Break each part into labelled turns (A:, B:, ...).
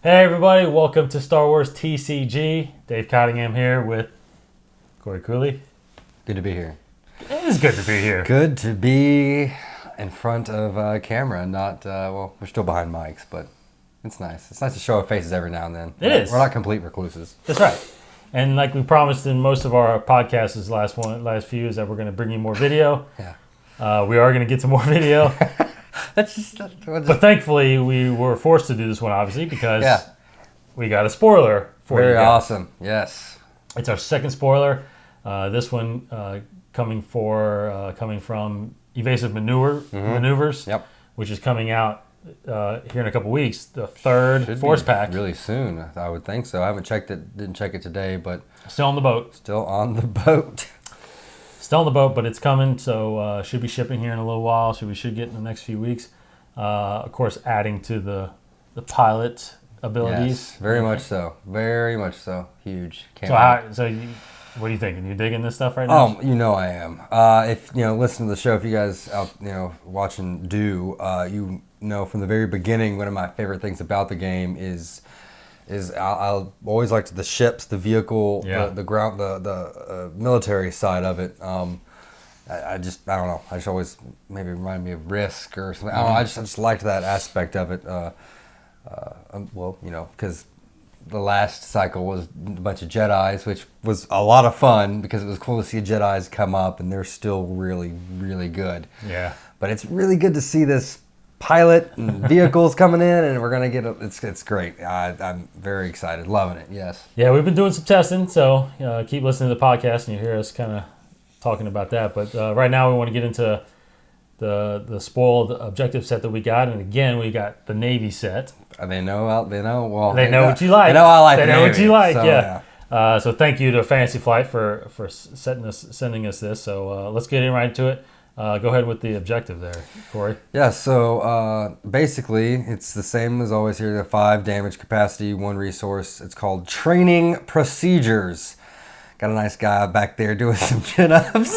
A: Hey everybody, welcome to Star Wars TCG. Dave Cottingham here with Cory Cooley.
B: Good to be here.
A: It is good to be here.
B: Good to be in front of a camera, not, well, we're still behind mics, but it's nice. It's nice to show our faces every now and then.
A: It is.
B: We're not complete recluses.
A: That's right. And like we promised in most of our podcasts, last few, is that we're going to bring you more video.
B: Yeah.
A: We are going to get some more video.
B: But
A: thankfully, we were forced to do this one, obviously, because we got a spoiler for you guys.
B: Very awesome. Yes.
A: It's our second spoiler. This one coming from Evasive Maneuvers, which is coming out here in a couple weeks. The third
B: Should
A: Force
B: be
A: Pack.
B: really soon, I would think so. I haven't checked it, didn't check it today, but
A: Still on the boat.
B: still on the boat.
A: Still on the boat, but it's coming, so should be shipping here in a little while. So we should get in the next few weeks. Of course, adding to the pilot abilities.
B: Yes, very much so. Very much so. Huge. Can't wait.
A: What are you thinking? You digging this stuff right now?
B: Oh, you know I am. If listen to the show, if you guys out watching you know from the very beginning, one of my favorite things about the game is I'll always liked the ships, the vehicle, the ground, the military side of it. I don't know. I just always maybe remind me of Risk or something. I don't know. I just liked that aspect of it. Because the last cycle was a bunch of Jedis, which was a lot of fun because it was cool to see Jedis come up, and they're still really, really good.
A: Yeah.
B: But it's really good to see this pilot and vehicles coming in, and we're gonna get it's great. I'm very excited, loving it. Yes.
A: Yeah, we've been doing some testing, so keep listening to the podcast, and you hear us kind of talking about that. But right now, we want to get into the spoiled objective set that we got, and again, we got the Navy set.
B: They know what you like.
A: They know I like.
B: They
A: know what you like.
B: So,
A: yeah. So thank you to Fantasy Flight for sending us this. So let's get in right into it. Go ahead with the objective there, Cory.
B: Yeah. So basically, it's the same as always here. The 5 damage capacity, 1 resource. It's called Training Procedures. Got a nice guy back there doing some chin-ups.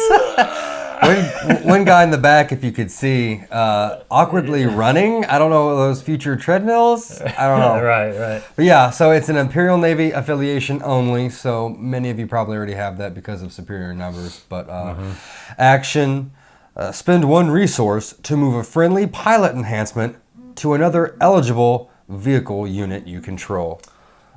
B: One guy in the back, if you could see, awkwardly running. I don't know those future treadmills. I don't know.
A: Right.
B: But yeah, so it's an Imperial Navy affiliation only. So many of you probably already have that because of superior numbers. But action, spend 1 resource to move a friendly pilot enhancement to another eligible vehicle unit you control.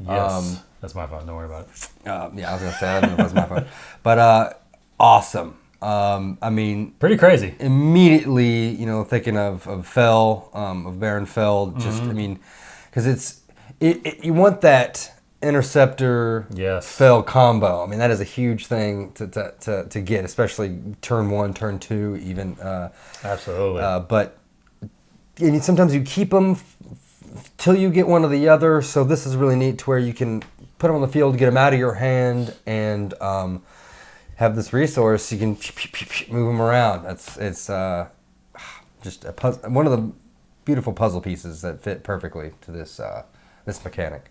A: Yes, that's my fault. Don't worry about it.
B: I was gonna say I don't know if that's my fault, but awesome. I mean,
A: pretty crazy.
B: Immediately, thinking of Fell, of Baron Fell. Just, I mean, because you want that interceptor Fell combo. I mean, that is a huge thing to get, especially turn 1, turn 2, even.
A: Absolutely.
B: But sometimes you keep them till you get one or the other. So this is really neat, to where you can put them on the field, get them out of your hand, and have this resource, you can move them around. It's just a puzzle, one of the beautiful puzzle pieces that fit perfectly to this mechanic.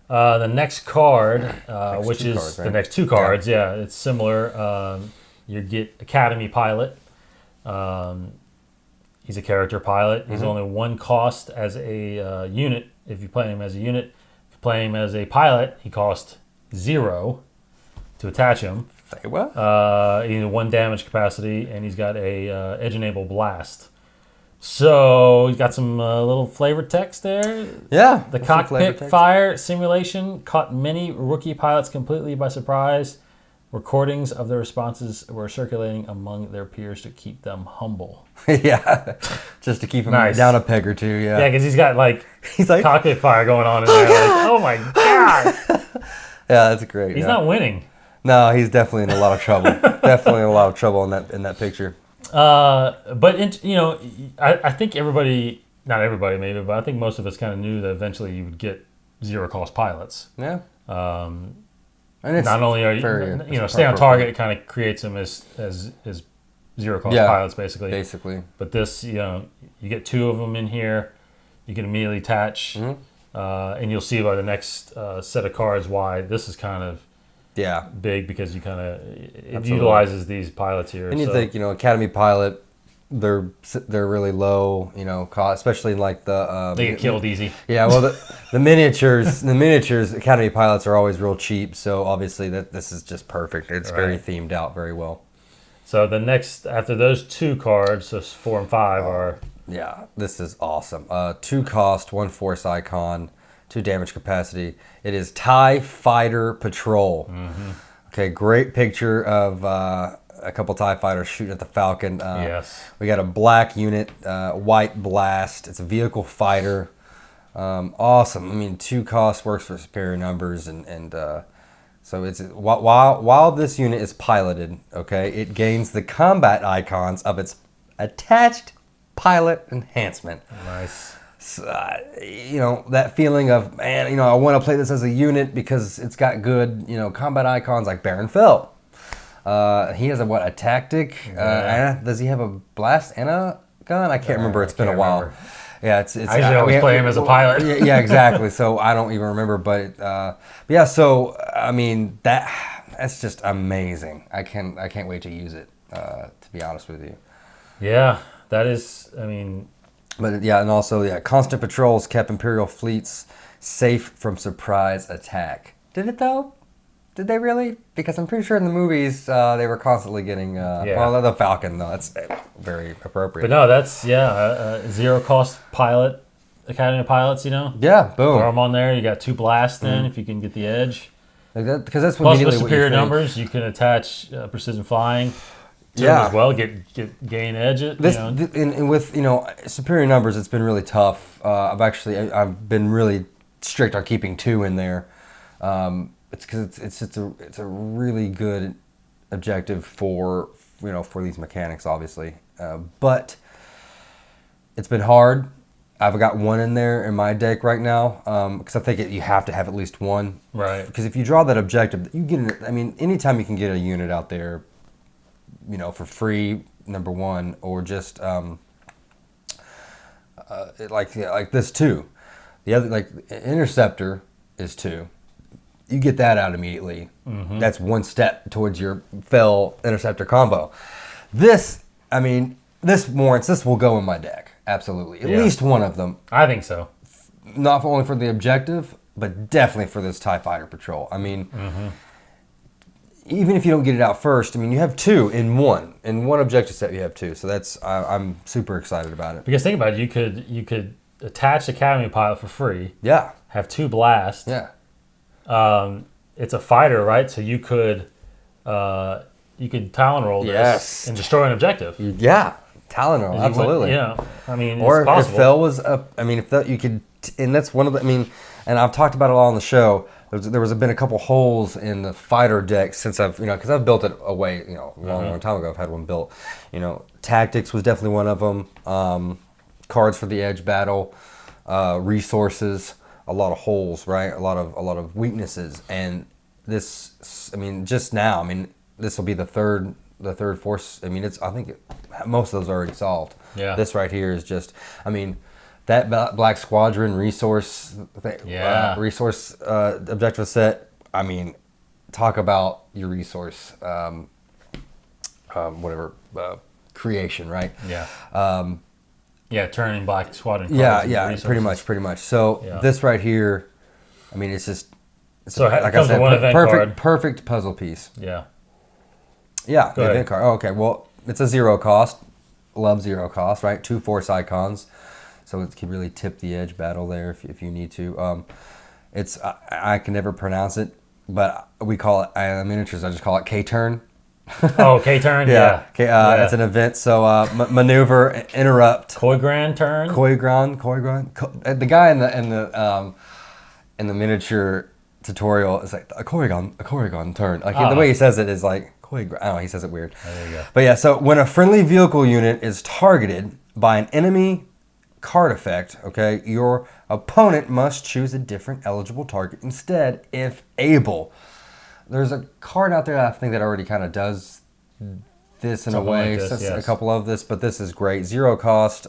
A: The next card, which is
B: cards, right?
A: the next 2 cards, it's similar. You get Academy Pilot. He's a character pilot. He's only 1 cost as a unit if you play him as a unit. If you play him as a pilot, he costs 0 to attach him.
B: Say what?
A: He has 1 damage capacity, and he's got a edge enable blast. So he's got some little flavor text there.
B: Yeah.
A: The cockpit fire simulation caught many rookie pilots completely by surprise. Recordings of their responses were circulating among their peers to keep them humble.
B: Yeah, just to keep him down a peg or 2. Yeah,
A: because he's got he's like cockpit fire going on in there. Oh my god!
B: Yeah, that's great.
A: He's not winning.
B: No, he's definitely in a lot of trouble. Definitely in a lot of trouble in that picture.
A: But I think everybody, not everybody maybe, but I think most of us kind of knew that eventually you would get 0 cost pilots.
B: Yeah.
A: And
B: it's
A: not only are you stay on target, it kind of creates them as 0 cost pilots basically. But this, you get 2 of them in here, you can immediately attach, and you'll see by the next set of cards why this is kind of big, because you kind of it utilizes these pilots here.
B: And you think Academy pilot, they're really low, cost, especially in like the
A: they get killed easy.
B: Yeah, well the miniatures Academy pilots are always real cheap, so obviously this is just perfect. It's very themed out very well.
A: So the next after those 2 cards, so 4 and 5 are
B: this is awesome. 2 cost, 1 force icon, 2 damage capacity. It is TIE Fighter Patrol. Okay, great picture of a couple TIE fighters shooting at the Falcon.
A: Yes.
B: We got a black unit, white blast. It's a vehicle fighter. Awesome. I mean, 2 cost works for superior numbers, and so it's while this unit is piloted, okay, it gains the combat icons of its attached pilot enhancement.
A: Nice.
B: So, that feeling of, man, I want to play this as a unit because it's got good, combat icons like Baron Fell. He has a tactic? Does he have a blast and a gun? I can't remember. It's been a while.
A: Remember.
B: Yeah, it's.
A: I always play him as a pilot.
B: Yeah, exactly. So I don't even remember, but yeah. So I mean that's just amazing. I can't wait to use it. To be honest with you.
A: Yeah, that is. I mean.
B: But yeah, and also constant patrols kept Imperial fleets safe from surprise attack. Did it though? Did they really? Because I'm pretty sure in the movies they were constantly getting. Well, the Falcon though. That's very appropriate.
A: But no, that's 0 cost pilot, Academy of Pilots.
B: Yeah, boom.
A: Throw them on there. You got 2 blasts in if you can get the edge.
B: Because that's
A: plus with superior numbers, you can attach precision flying. To them as well, gain edge.
B: And with superior numbers, it's been really tough. I've been really strict on keeping 2 in there. It's because it's a really good objective for these mechanics, obviously. But it's been hard. I've got 1 in there in my deck right now because I think you have to have at least 1.
A: Right.
B: Because if you draw that objective, you get. I mean, anytime you can get a unit out there, for free, number 1, or just like this 2. The other Interceptor is 2. You get that out immediately. Mm-hmm. That's 1 step towards your Fell Interceptor combo. This warrants. This will go in my deck. Absolutely. At least 1 of them.
A: I think so.
B: Not only for the objective, but definitely for this TIE Fighter Patrol. I mean, even if you don't get it out first, you have 2 in 1. In 1 objective set, you have 2. So I'm super excited about it.
A: Because think about it, you could attach Academy Pilot for free.
B: Yeah.
A: Have 2 blasts.
B: Yeah.
A: It's a fighter, right? So you could Talon roll this and destroy an objective.
B: Yeah, Talon roll, absolutely.
A: Or it's possible.
B: If Fell was up, you could, and that's one of the. And I've talked about it all on the show. There been a couple holes in the fighter deck since because I've built it away, long time ago. I've had one built. Tactics was definitely one of them. Cards for the edge battle, resources. A lot of holes, right? A lot of weaknesses, and this. Just now. This will be the third force. I think most of those are already solved.
A: Yeah.
B: This right here is just. That Black Squadron resource. Resource objective set. Talk about your resource. Creation, right?
A: Yeah. Turning Black Squadron.
B: Pretty much. So this right here, it's just.
A: Like I said, one event
B: perfect puzzle piece.
A: Yeah.
B: Yeah, the event card. Oh, okay, well, it's a 0 cost. Love 0 cost, right? 2 force icons, so it can really tip the edge battle there if you need to. I can never pronounce it, but we call it miniatures. I just call it Kturn.
A: Oh, Kturn. Yeah.
B: It's an event. So maneuver, interrupt.
A: Kturn.
B: The guy in the miniature tutorial is like a Kturn turn. The way he says it is like I don't know. He says it weird.
A: There you go.
B: But yeah. So when a friendly vehicle unit is targeted by an enemy card effect, okay, your opponent must choose a different eligible target instead, if able. There's a card out there I think that already kind of does this in a way. A couple of this, but this is great. 0 cost,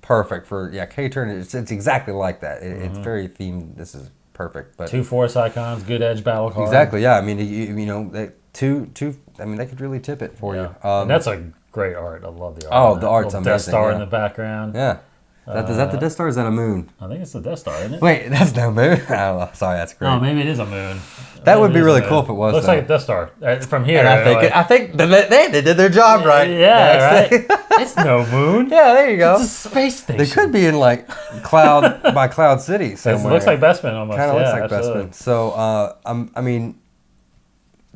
B: perfect for Kturn. It's exactly like that. It's very themed. This is perfect. But
A: 2 force icons, good edge battle card.
B: Exactly. Yeah. They could really tip it for you.
A: And that's a great art. I love the art.
B: Oh, the art's amazing.
A: Death Star in the background.
B: Yeah. Is that the Death Star or is that a moon?
A: I think it's the Death Star, isn't it?
B: Wait, that's no moon? Oh, sorry, that's great.
A: Oh, maybe it is a moon.
B: That would be really cool if it was.
A: Looks like a Death Star. From here.
B: And I think they did their job right.
A: Yeah, right. It's no moon.
B: Yeah, there you go.
A: It's a space station.
B: They could be in like Cloud City somewhere.
A: It looks like Bespin almost.
B: Kind of looks like Bespin. So, I mean,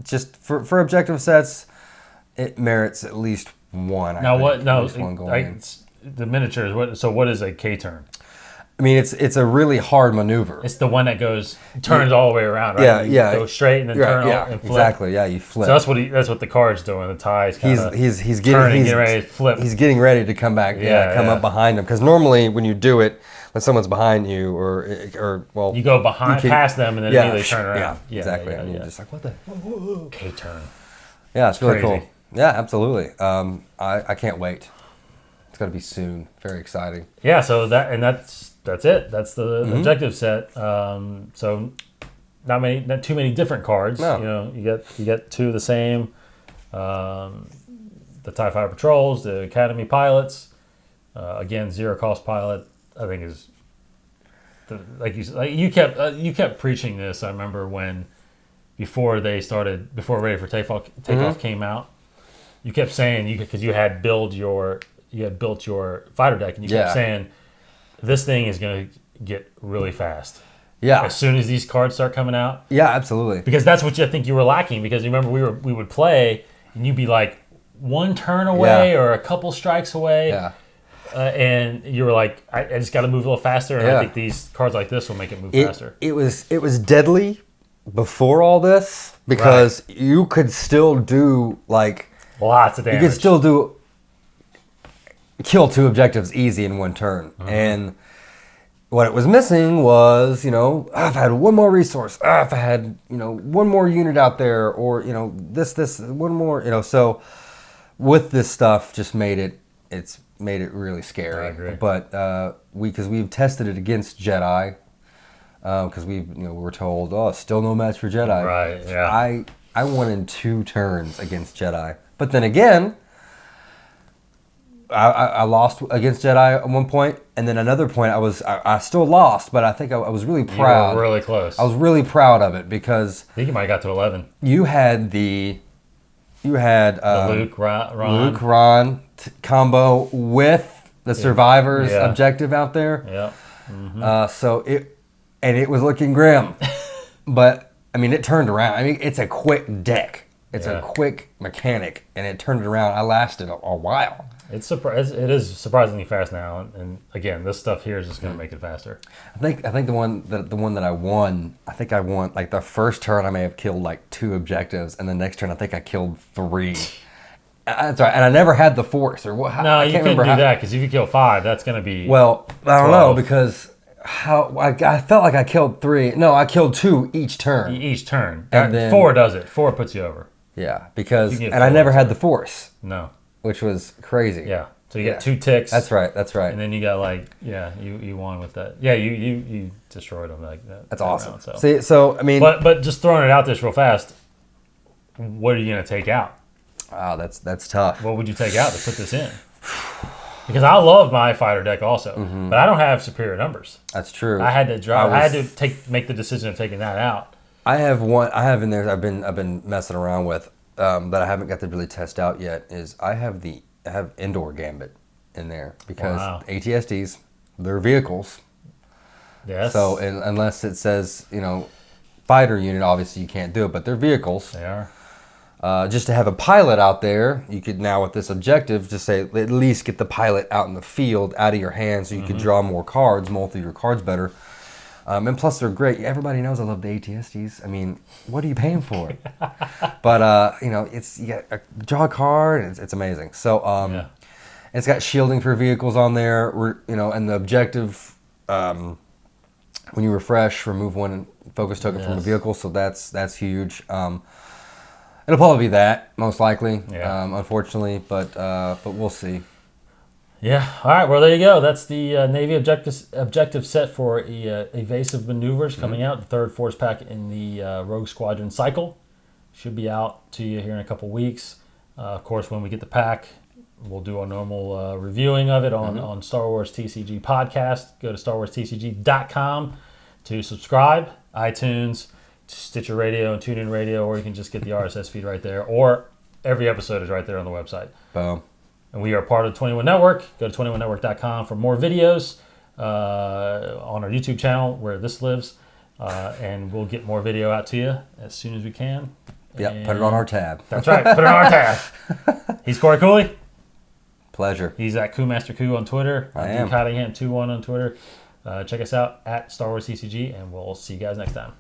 B: just for objective sets, it merits at least one.
A: Now what? No,
B: the
A: miniatures. What is a Kturn?
B: I mean, it's a really hard maneuver.
A: It's the one that turns all the way around, right?
B: Yeah.
A: Go straight and then turn and flip.
B: Exactly. Yeah, you flip.
A: So that's what the card's doing. The tie's kind of
B: he's getting
A: ready to flip.
B: He's getting ready to come back. Come up behind him. Because normally when you do it, when someone's behind you or
A: you go past them and then immediately turn around.
B: Yeah, exactly. And you're just like, what the
A: Kturn.
B: Yeah, it's really cool. Yeah, absolutely. I can't wait. It's going to be soon. Very exciting.
A: Yeah. So that's it. That's the objective set. So not too many different cards.
B: No.
A: You get two of the same. The TIE Fighter Patrols, the Academy Pilots. Again, zero cost pilot. I think is you kept preaching this. I remember when before Ready for Takeoff came out. You kept saying because you had built your fighter deck and you kept saying this thing is going to get really fast.
B: Yeah.
A: As soon as these cards start coming out.
B: Yeah, absolutely.
A: Because that's what I think you were lacking. Because you remember we would play and you'd be like one turn away or a couple strikes away.
B: Yeah.
A: And you were like, I just got to move a little faster. And I think these cards like this will make it move faster.
B: It was deadly before all this because you could still do like
A: lots of damage.
B: You could still kill two objectives easy in one turn. And what it was missing was, if I had one more resource, if I had, one more unit out there, or, this, one more, so with this stuff just made it really scary.
A: I agree.
B: But because we've tested it against Jedi, because we were told, still no match for Jedi.
A: Right, yeah.
B: I won in 2 turns against Jedi. But then again, I lost against Jedi at one point, and then another point I still lost, but I think I was really proud.
A: You were really close.
B: I was really proud of it because
A: I think you might have got to 11.
B: You had the
A: Luke
B: Ron combo with the survivors objective out there.
A: Yeah.
B: Mm-hmm. It was looking grim, but I mean it turned around. I mean it's a quick deck. It's a quick mechanic, and it turned it around. I lasted a while.
A: It is surprisingly fast now, and again, this stuff here is just going to make it faster.
B: I think the one that I won. I think I won like the first turn. I may have killed like 2 objectives, and the next turn I think I killed 3. That's right, and I never had the force or what.
A: No, you couldn't do that because if you kill 5, that's going to be.
B: Well, I don't know because I felt like I killed 3. No, I killed 2 each turn.
A: Each turn,
B: and then
A: 4 does it. 4 puts you over.
B: Yeah, because I never had the force.
A: No.
B: Which was crazy.
A: Yeah. So you get 2 ticks.
B: That's right.
A: And then you got you won with that. Yeah, you destroyed them like that.
B: That's awesome. Round, so. See, so I mean,
A: but just throwing it out this real fast. What are you gonna take out?
B: Oh, that's tough.
A: What would you take out to put this in? Because I love my fighter deck also, but I don't have superior numbers.
B: That's true.
A: I had to make the decision of taking that out.
B: I have in there. I've been messing around with. That I haven't got to really test out yet is I have Indoor Gambit in there because ATSDs, they're vehicles.
A: Yes.
B: So unless it says fighter unit, obviously you can't do it, but they're vehicles.
A: They are.
B: Just to have a pilot out there, you could now with this objective just say at least get the pilot out in the field, out of your hands, so you could draw more cards, multi your cards better. And plus, they're great. Everybody knows I love the ATSDs. I mean, what are you paying for? But you draw a card. It's amazing. So it's got shielding for vehicles on there. And the objective when you refresh, remove 1 focus token from a vehicle. So that's huge. It'll probably be that most likely. Unfortunately, but we'll see.
A: Yeah. All right. Well, there you go. That's the Navy objective set for Evasive Maneuvers coming out. The 3rd force pack in the Rogue Squadron cycle. Should be out to you here in a couple weeks. Of course, when we get the pack, we'll do a normal reviewing of it on Star Wars TCG podcast. Go to StarWarsTCG.com to subscribe. iTunes, Stitcher Radio, and TuneIn Radio, or you can just get the RSS feed right there. Or every episode is right there on the website.
B: Boom.
A: And we are part of the 21 Network. Go to 21network.com for more videos on our YouTube channel where this lives. And we'll get more video out to you as soon as we can.
B: Yep, put it on our tab.
A: That's right, put it on our tab. He's Cory Cooley.
B: Pleasure.
A: He's at Master Koo on Twitter.
B: I am.
A: Cottingham21 on Twitter. Check us out at Star Wars TCG, and we'll see you guys next time.